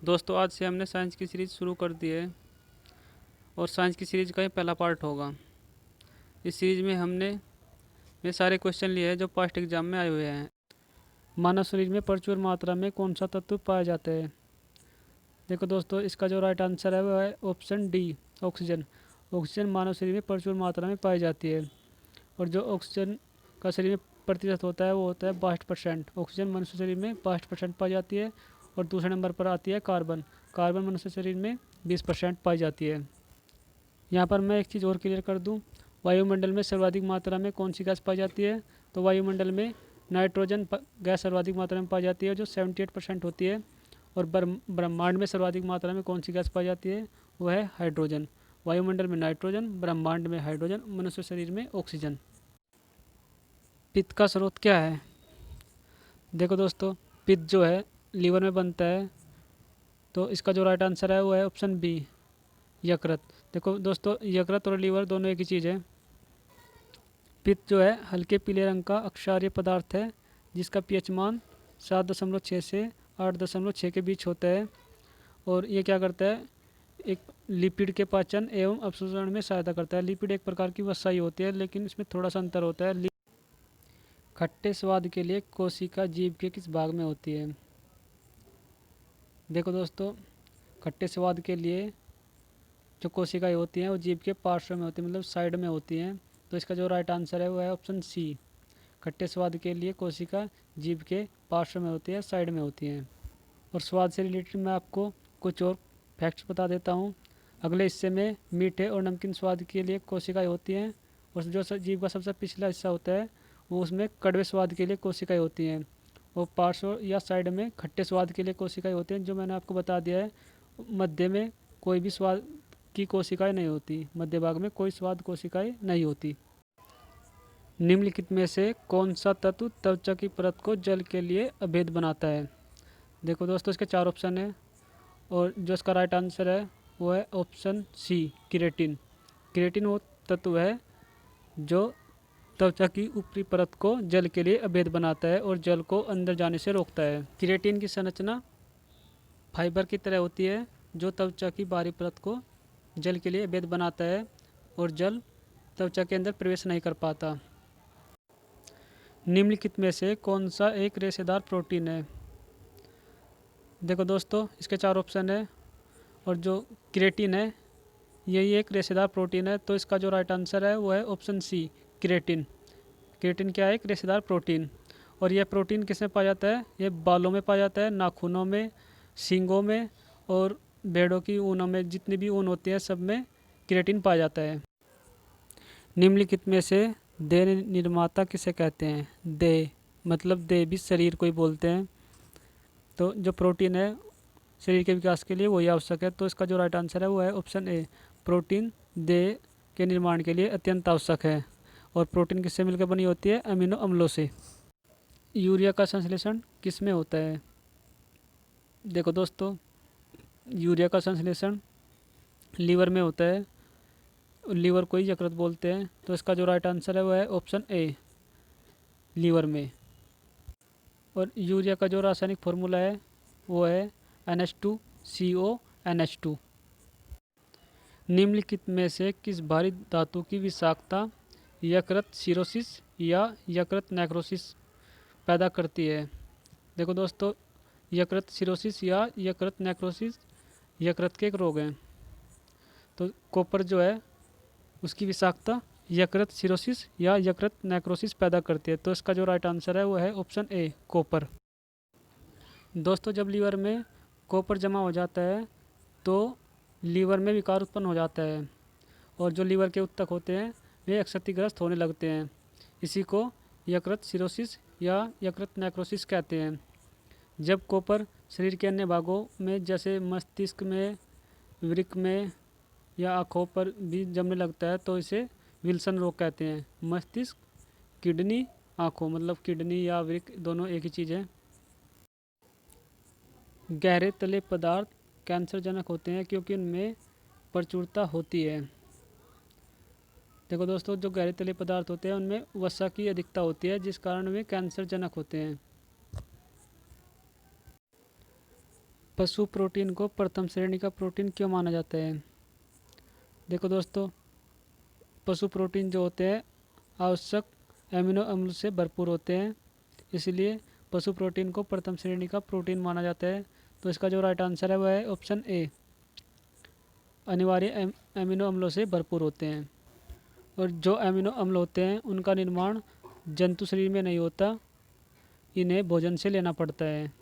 दोस्तों आज से हमने साइंस की सीरीज़ शुरू कर दी है और साइंस की सीरीज़ का ये पहला पार्ट होगा। इस सीरीज़ में हमने ये सारे क्वेश्चन लिए हैं जो पास्ट एग्जाम में आए हुए हैं। मानव शरीर में प्रचुर मात्रा में कौन सा तत्व पाया जाता है? देखो दोस्तों, इसका जो राइट आंसर है वो है ऑप्शन डी, ऑक्सीजन। ऑक्सीजन मानव शरीर में प्रचुर मात्रा में पाई जाती है और जो ऑक्सीजन का शरीर में प्रतिशत होता है वो होता है 62%। ऑक्सीजन मनुष्य शरीर में 62% पाई जाती है और दूसरे नंबर पर आती है कार्बन। कार्बन मनुष्य शरीर में 20% पाई जाती है। यहाँ पर मैं एक चीज़ और क्लियर कर दूँ, वायुमंडल में सर्वाधिक मात्रा में कौन सी गैस पाई जाती है? तो वायुमंडल में नाइट्रोजन गैस सर्वाधिक मात्रा में पाई जाती है जो 78% होती है। और ब्रह्मांड में सर्वाधिक मात्रा में कौन सी गैस पाई जाती है? वो है हाइड्रोजन। वायुमंडल में नाइट्रोजन, ब्रह्मांड में हाइड्रोजन, मनुष्य शरीर में ऑक्सीजन। पित्त का स्रोत क्या है? देखो दोस्तों, पित्त जो है लीवर में बनता है, तो इसका जो राइट आंसर है वो है ऑप्शन बी, यकृत। देखो दोस्तों, यकृत और लीवर दोनों एक ही चीज़ है। पित्त जो है हल्के पीले रंग का अक्षारीय पदार्थ है जिसका पीएच मान 7.6 से 8.6 के बीच होता है। और ये क्या करता है, एक लिपिड के पाचन एवं अपशोषण में सहायता करता है। लिपिड एक प्रकार की वसा ही होती है लेकिन इसमें थोड़ा सा अंतर होता है। खट्टे स्वाद के लिए कोशिका जीभ के किस भाग में होती है? देखो दोस्तों, खट्टे स्वाद के लिए जो कोशिकाएं होती हैं वो जीभ के पार्श्व में होती है, मतलब साइड में होती हैं। तो इसका जो राइट आंसर है वो है ऑप्शन सी, खट्टे स्वाद के लिए कोशिका जीभ के पार्श्व में होती है, साइड में होती हैं। और स्वाद से रिलेटेड मैं आपको कुछ और फैक्ट्स बता देता हूँ। अगले हिस्से में मीठे और नमकीन स्वाद के लिए कोशिकाएं होती हैं और जो जीभ का सबसे पिछला हिस्सा होता है वो उसमें कड़वे स्वाद के लिए कोशिकाएं होती हैं। और पार्श्व या साइड में खट्टे स्वाद के लिए कोशिकाएं होती हैं, जो मैंने आपको बता दिया है। मध्य में कोई भी स्वाद की कोशिकाएं नहीं होती, मध्य भाग में कोई स्वाद कोशिकाएं नहीं होती। निम्नलिखित में से कौन सा तत्व त्वचा की परत को जल के लिए अभेद बनाता है? देखो दोस्तों, इसके चार ऑप्शन है और जो इसका राइट आंसर है वो है ऑप्शन सी, क्रिएटिन। क्रिएटिन वो तत्व है जो त्वचा की ऊपरी परत को जल के लिए अभेद बनाता है और जल को अंदर जाने से रोकता है। क्रिएटिन की संरचना फाइबर की तरह होती है जो त्वचा की बाहरी परत को जल के लिए अभेद बनाता है और जल त्वचा के अंदर प्रवेश नहीं कर पाता। निम्नलिखित में से कौन सा एक रेशेदार प्रोटीन है? देखो दोस्तों, इसके चार ऑप्शन है और जो क्रिएटिन है यही एक रेशेदार प्रोटीन है। तो इसका जो राइट आंसर है वो है ऑप्शन सी, क्रिएटिन। क्रिएटिन क्या है? एक रेशेदार प्रोटीन। और यह प्रोटीन किस में पाया जाता है? ये बालों में पाया जाता है, नाखूनों में, सींगों में और भेड़ों की ऊनों में, जितनी भी ऊन होती है सब में क्रिएटिन पाया जाता है। निम्नलिखित में से देह निर्माता किसे कहते हैं? देह मतलब देह भी शरीर को ही बोलते हैं। तो जो प्रोटीन है शरीर के विकास के लिए वही आवश्यक है। तो इसका जो राइट आंसर है वो है ऑप्शन ए, प्रोटीन देह के निर्माण के लिए अत्यंत आवश्यक है। और प्रोटीन किससे मिलकर बनी होती है? अमीनो अम्लों से। यूरिया का संश्लेषण किस में होता है? देखो दोस्तों, यूरिया का संश्लेषण लीवर में होता है। लीवर को ही यकृत बोलते हैं। तो इसका जो राइट आंसर है वो है ऑप्शन ए, लीवर में। और यूरिया का जो रासायनिक फॉर्मूला है वो है NH2CO NH2। निम्नलिखित में से किस भारी धातु की विषाक्तता यकृत सिरोसिस या यकृत नेक्रोसिस पैदा करती है? देखो दोस्तों, यकृत सिरोसिस या यकृत नेक्रोसिस यकृत के एक रोग हैं। तो कॉपर जो है उसकी विषाक्तता यकृत सिरोसिस या यकृत नेक्रोसिस पैदा करती है। तो इसका जो राइट आंसर है वो है ऑप्शन ए, कॉपर। दोस्तों, जब लीवर में कॉपर जमा हो जाता है तो लीवर में विकार उत्पन्न हो जाता है और जो लीवर के ऊतक होते हैं वे क्षतिग्रस्त होने लगते हैं। इसी को यकृत सिरोसिस या यकृत नेक्रोसिस कहते हैं। जब कॉपर शरीर के अन्य भागों में जैसे मस्तिष्क में, वृक्क में या आँखों पर भी जमने लगता है तो इसे विल्सन रोग कहते हैं। मस्तिष्क, किडनी, आँखों, मतलब किडनी या वृक्क दोनों एक ही चीज़ है। गहरे तले पदार्थ कैंसरजनक होते हैं क्योंकि उनमें प्रचुरता होती है। देखो दोस्तों, जो गहरे तले पदार्थ होते हैं उनमें वसा की अधिकता होती है जिस कारण वे कैंसरजनक होते हैं। पशु प्रोटीन को प्रथम श्रेणी का प्रोटीन क्यों माना जाता है? देखो दोस्तों, पशु प्रोटीन जो होते हैं आवश्यक एमिनो अम्ल से भरपूर होते हैं, इसलिए पशु प्रोटीन को प्रथम श्रेणी का प्रोटीन माना जाता है। तो इसका जो राइट आंसर है वह है ऑप्शन ए, अनिवार्य एमिनो अम्लों से भरपूर होते हैं। और जो एमिनो अम्ल होते हैं उनका निर्माण जंतु शरीर में नहीं होता, इन्हें भोजन से लेना पड़ता है।